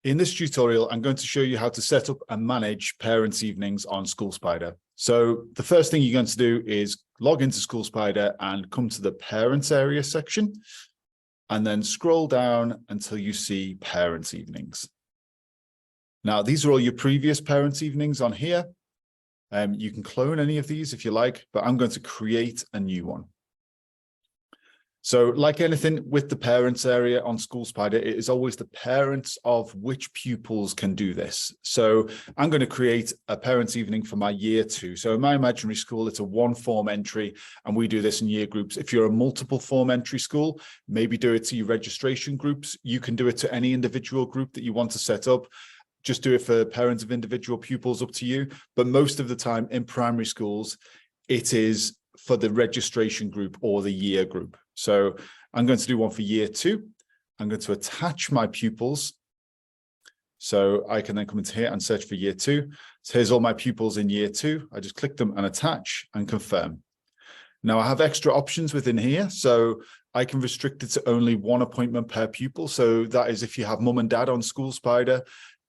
In this tutorial, I'm going to show you how to set up and manage parents' evenings on SchoolSpider. So the first thing you're going to do is log into SchoolSpider and come to the parents area section, and then scroll down until you see parents' evenings. Now, these are all your previous parents' evenings on here. You can clone any of these if you like, but I'm going to create a new one. So like anything with the parents area on SchoolSpider, it is always the parents of which pupils can do this. So I'm going to create a parents evening for my year 2. So in my imaginary school, it's a 1-form entry, and we do this in year groups. If you're a multiple form entry school, maybe do it to your registration groups. You can do it to any individual group that you want to set up. Just do it for parents of individual pupils, up to you. But most of the time in primary schools, it is for the registration group or the year group. So I'm going to do one for year 2. I'm going to attach my pupils. So I can then come into here and search for year 2. So here's all my pupils in year 2. I just click them and attach and confirm. Now I have extra options within here. So I can restrict it to only 1 appointment per pupil. So that is if you have mum and dad on SchoolSpider,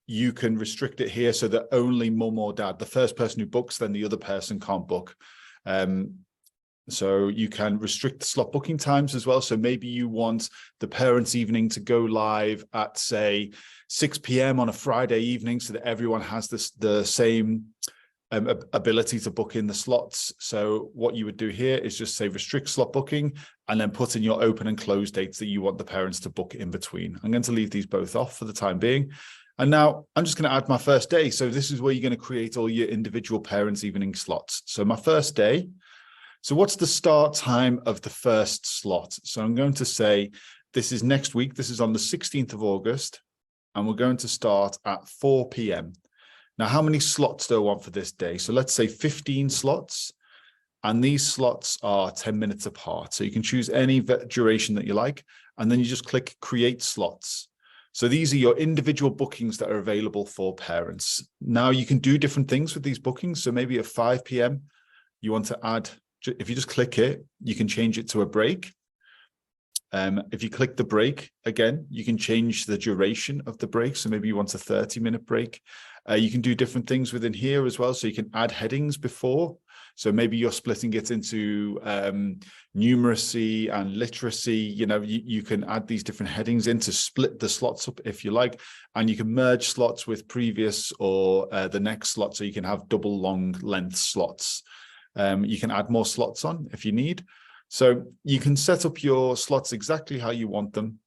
you can restrict it here so that only mum or dad, the first person who books, then the other person can't book. So you can restrict the slot booking times as well. So maybe you want the parents' evening to go live at, say, 6 p.m. on a Friday evening so that everyone has the same ability to book in the slots. So what you would do here is just say restrict slot booking and then put in your open and close dates that you want the parents to book in between. I'm going to leave these both off for the time being. And now I'm just going to add my first day. So this is where you're going to create all your individual parents' evening slots. So my first day. So what's the start time of the first slot? So I'm going to say this is next week. This is on the 16th of August, and we're going to start at 4 p.m. Now, how many slots do I want for this day? So let's say 15 slots, and these slots are 10 minutes apart. So you can choose any duration that you like, and then you just click Create Slots. So these are your individual bookings that are available for parents. Now you can do different things with these bookings. So maybe at 5 p.m., you want to add, if you just click it, you can change it to a break. If you click the break, again, you can change the duration of the break. So maybe you want a 30-minute break. You can do different things within here as well. So you can add headings before. So maybe you're splitting it into numeracy and literacy. You know, you can add these different headings in to split the slots up if you like. And you can merge slots with previous or the next slot. So you can have double long length slots. You can add more slots on if you need. So you can set up your slots exactly how you want them.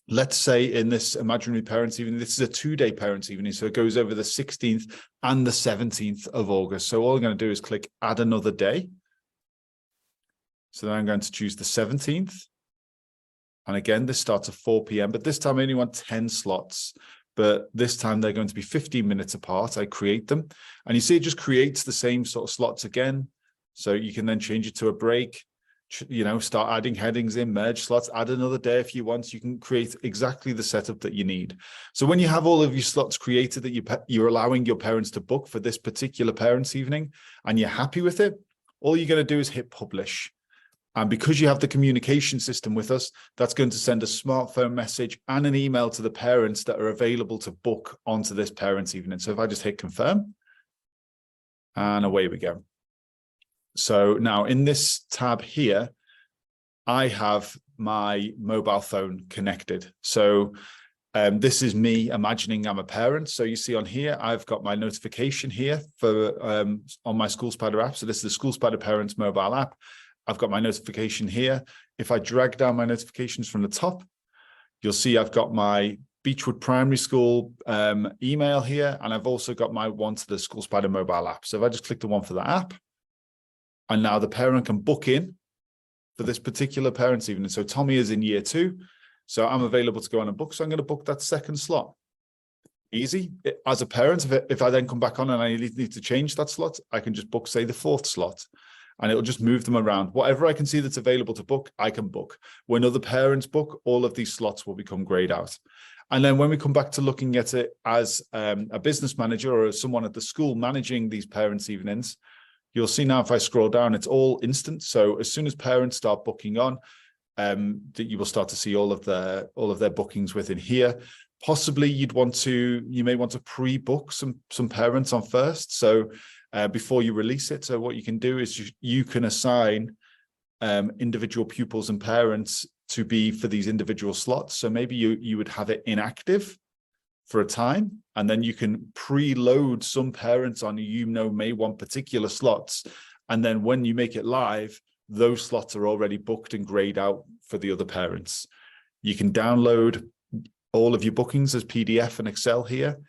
Let's say in this imaginary parents evening, this is a 2-day parents evening. So it goes over the 16th and the 17th of August. So all I'm going to do is click add another day. So then I'm going to choose the 17th. And again, this starts at 4 p.m. But this time I only want 10 slots. But this time they're going to be 15 minutes apart. I create them. And you see it just creates the same sort of slots again. So you can then change it to a break, you know, start adding headings in, merge slots, add another day if you want. You can create exactly the setup that you need. So when you have all of your slots created that you're allowing your parents to book for this particular parents' evening and you're happy with it, all you're going to do is hit publish. And because you have the communication system with us, that's going to send a smartphone message and an email to the parents that are available to book onto this parents' evening. So if I just hit confirm, and away we go. So now in this tab here, I have my mobile phone connected. So this is me imagining I'm a parent. So you see on here, I've got my notification here for on my SchoolSpider app. So this is the SchoolSpider Parents mobile app. I've got my notification here. If I drag down my notifications from the top, you'll see I've got my Beechwood Primary School email here, and I've also got my one to the SchoolSpider mobile app. So if I just click the one for the app, and now the parent can book in for this particular parents' evening. So Tommy is in year 2, so I'm available to go on and book. So I'm going to book that second slot. Easy. As a parent, if I then come back on and I need to change that slot, I can just book, say, the 4th slot. And it'll just move them around. Whatever I can see that's available to book, I can book. When other parents book, all of these slots will become grayed out. And then when we come back to looking at it as a business manager or as someone at the school managing these parents' evenings, you'll see now if I scroll down, it's all instant. So as soon as parents start booking on, that you will start to see all of their bookings within here. Possibly you may want to pre-book some parents on first. So before you release it. So what you can do is you can assign individual pupils and parents to be for these individual slots. So maybe you would have it inactive for a time, and then you can preload some parents on, may want particular slots. And then when you make it live, those slots are already booked and grayed out for the other parents. You can download all of your bookings as PDF and Excel here.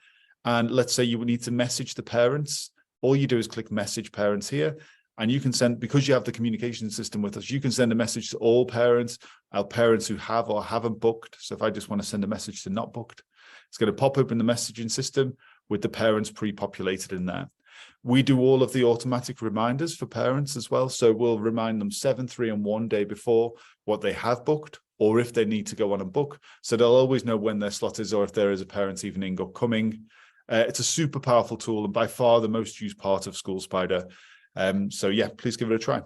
And let's say you need to message the parents. All you do is click message parents here, and you can send, because you have the communication system with us, you can send a message to all parents, our parents who have or haven't booked. So if I just want to send a message to not booked, it's going to pop up in the messaging system with the parents pre-populated in there. We do all of the automatic reminders for parents as well. So we'll remind them 7, 3, and 1 day before what they have booked, or if they need to go on and book. So they'll always know when their slot is, or if there is a parents' evening upcoming. It's a super powerful tool and by far the most used part of SchoolSpider. So yeah, please give it a try.